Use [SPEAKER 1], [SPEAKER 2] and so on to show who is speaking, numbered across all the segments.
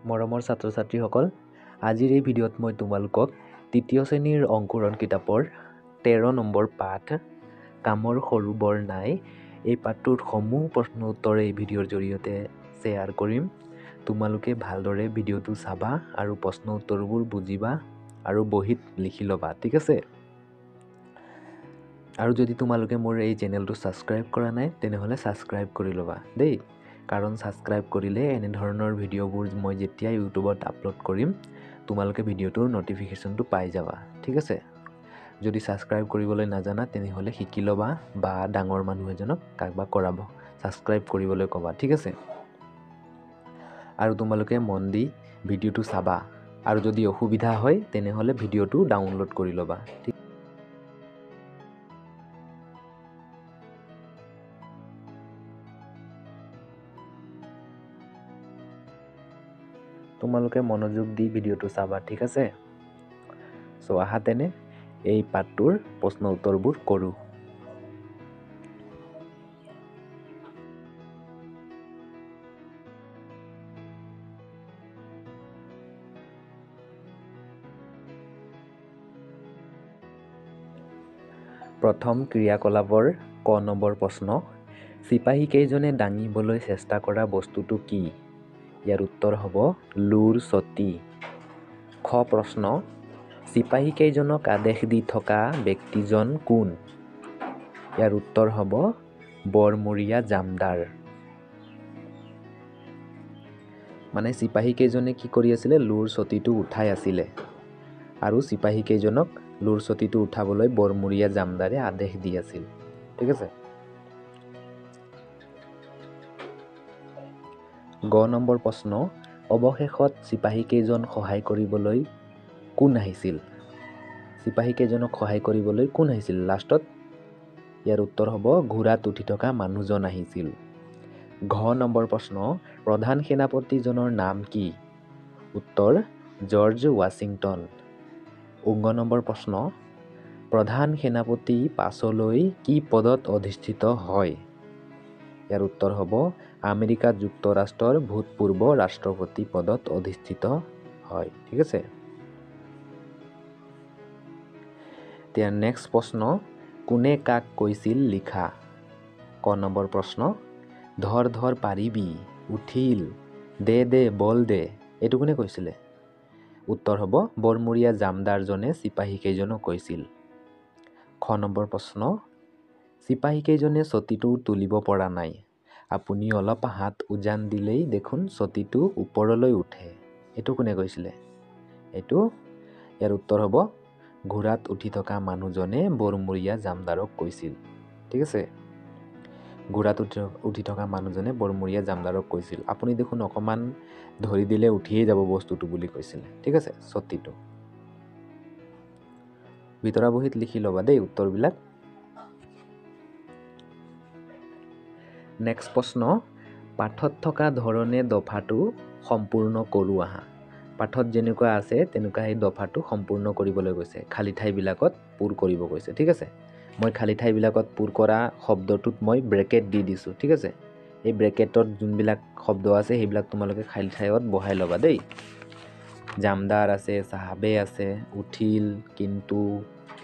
[SPEAKER 1] মৰমৰ ছাত্ৰ ছাত্ৰীসকল, আজিৰ এই ভিডিঅ'ত মই তোমালোকক তৃতীয় শ্ৰেণীৰ অংকুৰণ কিতাপৰ 13 নম্বৰ পাঠ কামৰ সৰু বৰ নাই এই পাঠটোৰ সমূহ প্ৰশ্ন উত্তৰ এই ভিডিঅ'ৰ জৰিয়তে শ্বেয়াৰ কৰিম। তোমালোকে ভালদৰে ভিডিঅ'টো চাবা আৰু প্ৰশ্ন উত্তৰবোৰ বুজিবা আৰু বহীত লিখি ল'বা, ঠিক আছে? আৰু যদি তোমালোকে মোৰ এই চেনেলটো ছাবস্ক্ৰাইব কৰা নাই তেনেহ'লে ছাবস্ক্ৰাইব কৰি ল'বা দেই। কাৰণ ছাবস্ক্ৰাইব কৰিলে এনেধৰণৰ ভিডিঅ'বোৰ মই যেতিয়া ইউটিউবত আপলোড কৰিম তোমালোকে ভিডিঅ'টোৰ নটিফিকেশ্যনটো পাই যাবা, ঠিক আছে? যদি ছাবস্ক্ৰাইব কৰিবলৈ নাজানা তেনেহ'লে শিকি ল'বা বা ডাঙৰ মানুহ এজনক কাৰোবাক কৰাব ছাবস্ক্ৰাইব কৰিবলৈ ক'বা, ঠিক আছে? আৰু তোমালোকে মন দি ভিডিঅ'টো চাবা আৰু যদি অসুবিধা হয় তেনেহ'লে ভিডিঅ'টো ডাউনলোড কৰি ল'বা, ঠিক? তোমালোকে মনোযোগ দি ভিডিঅ'টো চাবা, ঠিক আছে? চ' আহা তেনে এই পাঠটোৰ প্ৰশ্ন উত্তৰবোৰ কৰোঁ। প্ৰথম ক্ৰিয়াকলাপৰ ক নম্বৰ প্ৰশ্ন, চিপাহীকেইজনে দাঙিবলৈ চেষ্টা কৰা বস্তুটো কি? ইয়াৰ উত্তৰ হ'ব লোৰ চটী। খ প্ৰশ্ন, চিপাহীকেইজনক আদেশ দি থকা ব্যক্তিজন কোন? ইয়াৰ উত্তৰ হ'ব বৰমূৰীয়া জামদাৰ। মানে চিপাহীকেইজনে কি কৰি আছিলে? লোৰ চটীটো উঠাই আছিলে আৰু চিপাহীকেইজনক লোৰ চটীটো উঠাবলৈ বৰমূৰীয়া জামদাৰে আদেশ দি আছিল, ঠিক আছে? গ নম্বৰ প্ৰশ্ন, অৱশেষত চিপাহীকেইজন সহায় কৰিবলৈ কোন আহিছিল? চিপাহীকেইজনক সহায় কৰিবলৈ কোন আহিছিল লাষ্টত? ইয়াৰ উত্তৰ হ'ব ঘোঁৰাত উঠি থকা মানুহজন আহিছিল। ঘ নম্বৰ প্ৰশ্ন, প্ৰধান সেনাপতিজনৰ নাম কি? উত্তৰ জৰ্জ ৱাশ্বিংটন। ঙ নম্বৰ প্ৰশ্ন, প্ৰধান সেনাপতি পাছলৈ কি পদত অধিষ্ঠিত হয়? ইয়াৰ উত্তৰ হ'ব আমেৰিকা যুক্তৰাষ্ট্ৰৰ ভূতপূৰ্ব ৰাষ্ট্ৰপতি পদত অধিষ্ঠিত হয়, ঠিক আছে? এতিয়া নেক্সট প্ৰশ্ন, কোনে কাক কৈছিল লিখা? ক নম্বৰ প্ৰশ্ন, ধৰ ধৰ পাৰিবি, উঠিল, দে দে বল দে, এইটো কোনে কৈছিলে? উত্তৰ হ'ব বৰমূৰীয়া জামদাৰজনে চিপাহীকেইজনক কৈছিল। খ নম্বৰ প্ৰশ্ন, চিপাহীকেইজনে চটীটো তুলিব পৰা নাই, আপুনি অলপ হাত উজান দিলেই দেখোন চটীটো ওপৰলৈ উঠে, এইটো কোনে কৈছিলে? ইয়াৰ উত্তৰ হ'ব ঘোঁৰাত উঠি থকা মানুহজনে বৰমূৰীয়া জামদাৰক কৈছিল, ঠিক আছে? ঘোঁৰাত উঠি থকা মানুহজনে বৰমূৰীয়া জামদাৰক কৈছিল আপুনি দেখোন অকণমান ধৰি দিলে উঠিয়েই যাব বস্তুটো বুলি কৈছিলে, ঠিক আছে? চটীটো ভিতৰা বহীত লিখি ল'বা দেই উত্তৰবিলাক। নেক্সট প্ৰশ্ন, পাঠত থকা ধৰণে দফাটো সম্পূৰ্ণ কৰোঁ আহা। পাঠত যেনেকুৱা আছে তেনেকুৱা সেই দফাটো সম্পূৰ্ণ কৰিবলৈ কৈছে, খালী ঠাইবিলাকত পূৰ কৰিব কৈছে, ঠিক আছে? মই খালী ঠাইবিলাকত পূৰ কৰা শব্দটোত মই ব্ৰেকেট দি দিছোঁ, ঠিক আছে? এই ব্ৰেকেটত যোনবিলাক শব্দ আছে সেইবিলাক তোমালোকে খালী ঠাইত বহাই ল'বা দেই। জামদাৰ আছে, চাহাবে আছে, উঠিল, কিন্তু,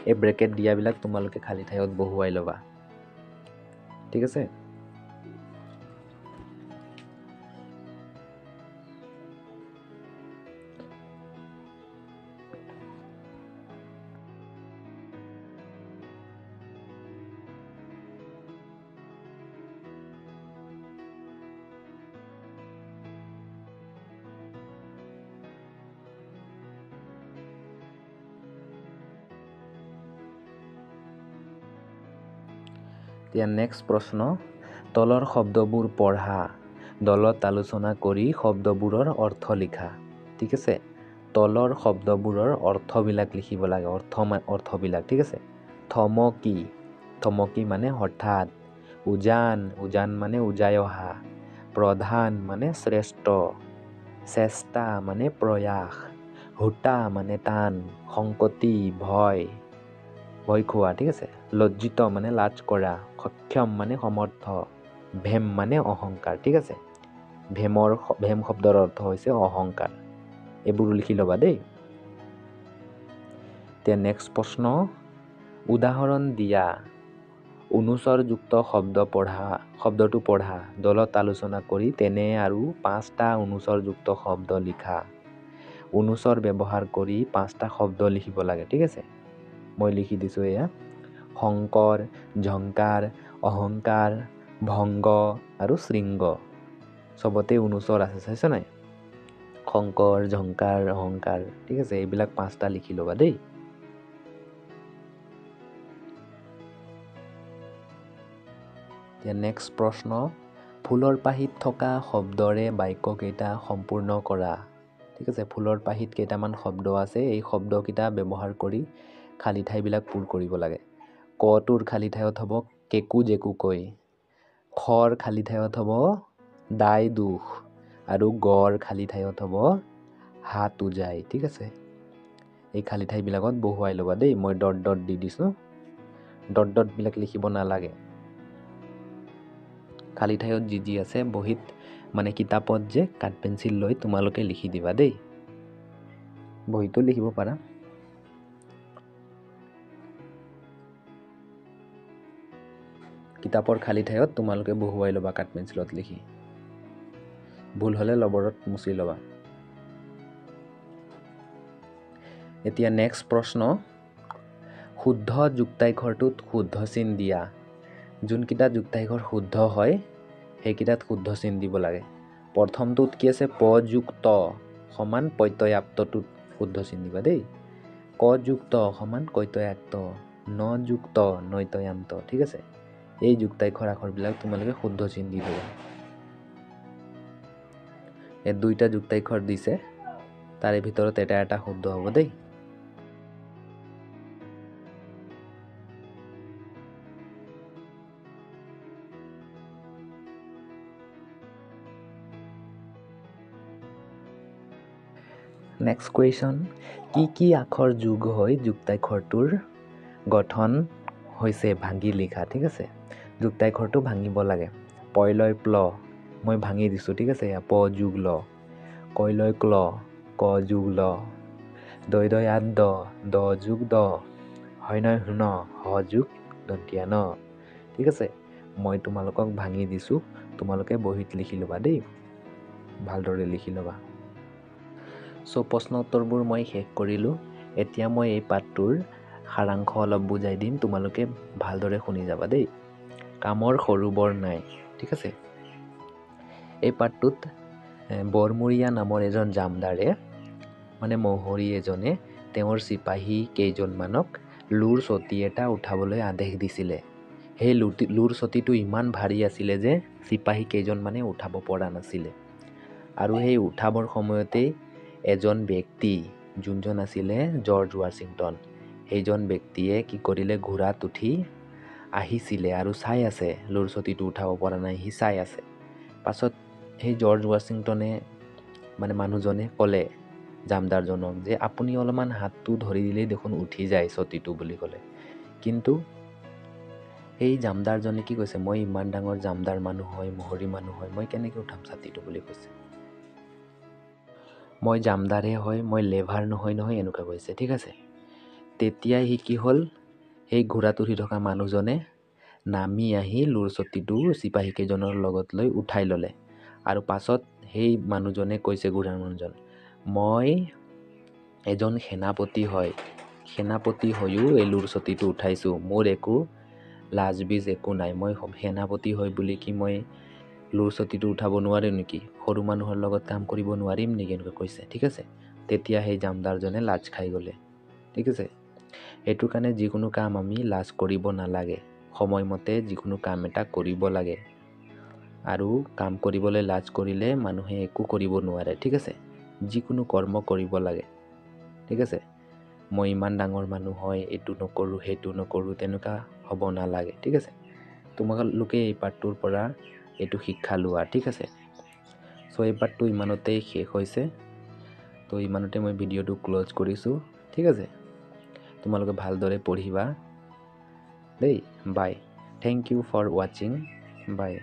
[SPEAKER 1] এই ব্ৰেকেট দিয়াবিলাক তোমালোকে খালী ঠাইত বহুৱাই ল'বা, ঠিক আছে? এতিয়া নেক্সট প্ৰশ্ন, তলৰ শব্দবোৰ পঢ়া, দলত আলোচনা কৰি শব্দবোৰৰ অৰ্থ লিখা, ঠিক আছে? তলৰ শব্দবোৰৰ অৰ্থবিলাক লিখিব লাগে, অৰ্থবিলাক, ঠিক আছে? থমকি, থমকি মানে হঠাৎ, উজান, উজান মানে উজাই অহা, প্ৰধান মানে শ্ৰেষ্ঠ, চেষ্টা মানে প্ৰয়াস, হোতা মানে টান, সংকটি ভয় খোৱা, ঠিক আছে? লজ্জিত মানে লাজ কৰা, সক্ষম মানে সমৰ্থ, ভেম মানে অহংকাৰ, ঠিক আছে? ভেম শব্দৰ অৰ্থ হৈছে অহংকাৰ। এইবোৰ লিখি ল'বা দেই। এতিয়া নেক্সট প্ৰশ্ন, উদাহৰণ দিয়া অনুস্বৰযুক্ত শব্দটো পঢ়া, দলত আলোচনা কৰি তেনে আৰু 5টা অনুস্বৰযুক্ত শব্দ লিখা। অনুস্বৰ ব্যৱহাৰ কৰি 5টা শব্দ লিখিব লাগে, ঠিক আছে। মই লিখি দিছোঁ এয়া, শংকৰ, ঝংকাৰ, অহংকাৰ, ভংগ আৰু শৃংগ। চবতে অনুস্বৰ আছে, চাইছ নাই? শংকৰ, ঝংকাৰ, অহংকাৰ, ঠিক আছে। এইবিলাক 5টা লিখি ল'বা দেই। এতিয়া নেক্সট প্ৰশ্ন, ফুলৰ পাহিত থকা শব্দৰে বাক্যকেইটা সম্পূৰ্ণ কৰা। ঠিক আছে, ফুলৰ পাহিত কেইটামান শব্দ আছে, এই শব্দকেইটা ব্যৱহাৰ কৰি খালী ঠাইবিলাক পূৰ কৰিব লাগে। কটোৰ খালী ঠাইত হ'ব কেকু জেকুকৈ, খৰ খালী ঠাইত হ'ব দাই দুখ, আৰু গড় খালী ঠাইত হ'ব হাত উজাই। ঠিক আছে, এই খালী ঠাইবিলাকত বহুৱাই ল'বা দেই। মই ডট ডট দি দিছোঁ, ডট ডটবিলাক লিখিব নালাগে। খালী ঠাইত যি আছে বহীত মানে কিতাপত যে কাঠ পেঞ্চিল লৈ তোমালোকে লিখি দিবা দেই। বহীতো লিখিব পাৰা। কিতাপৰ খালী ঠাইত তোমালোকে বহুৱাই ল'বা কাঠ পেঞ্চিলত লিখি। ভুল হ'লে লবৰত মুচি ল'বা। এতিয়া নেক্সট প্ৰশ্ন, শুদ্ধ যুক্তাক্ষৰটোত শুদ্ধ চিন দিয়া। যোনকেইটা যুক্তাক্ষৰ শুদ্ধ হয় সেইকেইটাত শুদ্ধ চিন দিব লাগে। প্ৰথমটোত কি আছে, প যুক্ত সমান প্ৰত্যয়াক্তটোত শুদ্ধ চিন দিবা দেই। ক যুক্ত সমান কৈতয়াক্ত, ন যুক্ত নৈতয়ান্ত। ঠিক আছে, এই যুক্তাক্ষৰ আখৰবিলাক তোমালোকে শুদ্ধ চিন দি দিবা। এই 2টা যুক্তাক্ষৰ দিছে, তাৰে ভিতৰত এটা শুদ্ধ হ'ব দেই। নেক্সট কুৱেশ্যন, কি আখৰ যোগ হৈ যুক্তাক্ষৰটোৰ গঠন হৈছে ভাঙি লিখা। ঠিক আছে, যুক্তাক্ষৰটো ভাঙিব লাগে। পয়লয় প্ল, মই ভাঙি দিছোঁ। ঠিক আছে, প যোগ ল, কয়লয় ক্ল, ক যোগ ল, দয় আদ দ, দ যোগ দ, হয়নয় হুন, হ যোগ দন্তীয়া ন। ঠিক আছে, মই তোমালোকক ভাঙি দিছোঁ, তোমালোকে বহীত লিখি ল'বা দেই, ভালদৰে লিখি ল'বা। চ' প্ৰশ্ন উত্তৰবোৰ মই শেষ কৰিলোঁ। এতিয়া মই এই পাঠটোৰ সাৰাংশ অলপ বুজাই দিম, তোমালোকে ভালদৰে শুনি যাবা দেই। কামৰ সৰু বৰ নাই। ঠিক আছে, এই পাঠটোত বৰমূৰীয়া নামৰ এজন জামদাৰে মানে মহৰী এজনে তেওঁৰ চিপাহী কেইজনমানক লুৰ চকী এটা উঠাবলৈ আদেশ দিছিলে। সেই লুৰ চকীটো ইমান ভাৰী আছিলে যে চিপাহী কেইজনমানে উঠাব পৰা নাছিলে। আৰু সেই উঠাবৰ সময়তেই এজন ব্যক্তি, যোনজন আছিলে জৰ্জ ৱাশ্বিংটন, সেইজন ব্যক্তিয়ে কি কৰিলে, ঘোঁৰাত উঠি আহিছিলে আৰু চাই আছে, লুৰ চকীটো উঠাব পৰা নাই, সি চাই আছে। পাছত সেই জৰ্জ ৱাশ্বিংটনে মানে মানুহজনে ক'লে জামদাৰজনক যে আপুনি অলপমান হাতটো ধৰি দিলেই দেখোন উঠি যায় চকীটো বুলি ক'লে। কিন্তু সেই জামদাৰজনে কি কৈছে, মই ইমান ডাঙৰ জামদাৰ মানুহ হয়, মহৰী মানুহ হয়, মই কেনেকৈ উঠাম ছাতিটো বুলি কৈছে। মই জামদাৰহে হয়, মই লেভাৰ নহয় এনেকুৱা কৈছে। ঠিক আছে, তেতিয়াই সি কি হ'ল, সেই ঘোঁৰাত উঠি থকা মানুহজনে নামি আহি লুৰ চকীটো চিপাহী কেইজনৰ লগত লৈ উঠাই ল'লে। আৰু পাছত সেই মানুহজনে কৈছে, ঘোঁৰাৰ মানুহজন, মই এজন সেনাপতি হয়, সেনাপতি হৈও এই লুৰ চকীটো উঠাইছোঁ, মোৰ একো লাজবিজ একো নাই, মই সেনাপতি হয় বুলি কি মই লুৰ চকীটো উঠাব নোৱাৰিম নেকি, সৰু মানুহৰ লগত কাম কৰিব নোৱাৰিম নেকি, এনেকৈ কৈছে। ঠিক আছে, তেতিয়া সেই জামদাৰজনে লাজ খাই গ'লে। ঠিক আছে, সেইটো কাৰণে যিকোনো কাম আমি লাজ কৰিব নালাগে, সময়মতে যিকোনো কাম এটা কৰিব লাগে। আৰু কাম কৰিবলৈ লাজ কৰিলে মানুহে একো কৰিব নোৱাৰে। ঠিক আছে, যিকোনো কৰ্ম কৰিব লাগে। ঠিক আছে, মই ইমান ডাঙৰ মানুহ হয়, এইটো নকৰোঁ সেইটো নকৰোঁ, তেনেকুৱা হ'ব নালাগে। ঠিক আছে, তোমালোকে এই পাঠটোৰ পৰা এইটো শিক্ষা লোৱা। ঠিক আছে, চ' এই পাঠটো ইমানতেই শেষ হৈছে। তো ইমানতে মই ভিডিঅ'টো ক্ল'জ কৰিছোঁ। ঠিক আছে, তোমালোকে ভালদৰে পঢ়িবা দেই। বাই, থেংক ইউ ফৰ ৱাচিং, বাই।